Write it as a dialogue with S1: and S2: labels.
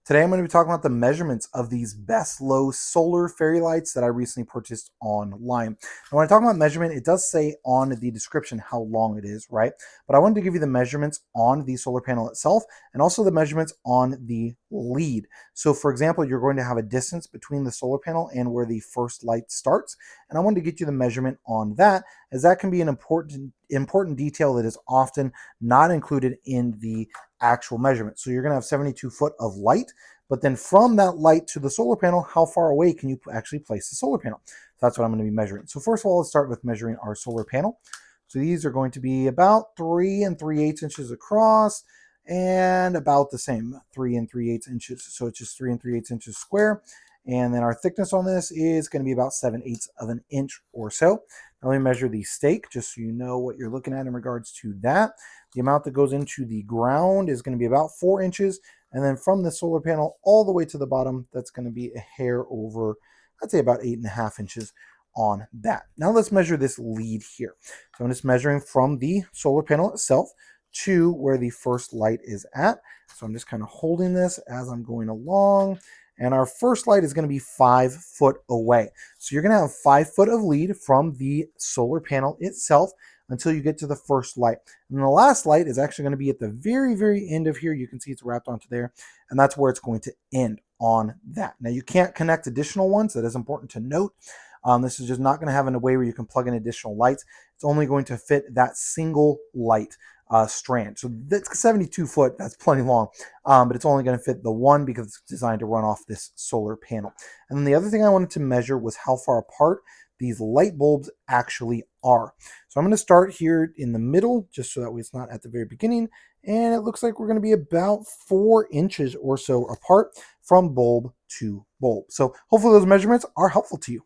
S1: Today I'm going to be talking about the measurements of these BesLowe solar fairy lights that I recently purchased online. And when I talk about measurement, it does say on the description how long it is, right? But I wanted to give you the measurements on the solar panel itself and also the measurements on the lead. So for example, you're going to have a distance between the solar panel and where the first light starts. And I wanted to get you the measurement on that, as that can be an important detail that is often not included in the actual measurement. So you're going to have 72 foot of light, but then from that light to the solar panel, how far away can you actually place the solar panel? So that's what I'm going to be measuring. So first of all, let's start with measuring our solar panel. So these are going to be about 3 3/8 inches across and about the same, 3 3/8 inches. So it's just 3 3/8 inches square. And then our thickness on this is going to be about 7/8 of an inch or so. Now let me measure the stake just so you know what you're looking at in regards to that. The amount that goes into the ground is going to be about 4 inches. And then from the solar panel all the way to the bottom, that's going to be a hair over, I'd say about 8.5 inches on that. Now let's measure this lead here. So I'm just measuring from the solar panel itself to where the first light is at. So I'm just kind of holding this as I'm going along. And our first light is going to be 5 foot away. So you're going to have 5 foot of lead from the solar panel itself until you get to the first light. And the last light is actually going to be at the very end of here. You can see it's wrapped onto there, and that's where it's going to end on that. Now you can't connect additional ones. That is important to note. This is just not going to have a way where you can plug in additional lights. It's only going to fit that single light strand. So that's 72 foot. That's plenty long, but it's only going to fit the one because it's designed to run off this solar panel. And then the other thing I wanted to measure was how far apart these light bulbs actually are. So I'm going to start here in the middle, just so that way it's not at the very beginning. And it looks like we're going to be about 4 inches or so apart from bulb to bulb. So hopefully those measurements are helpful to you.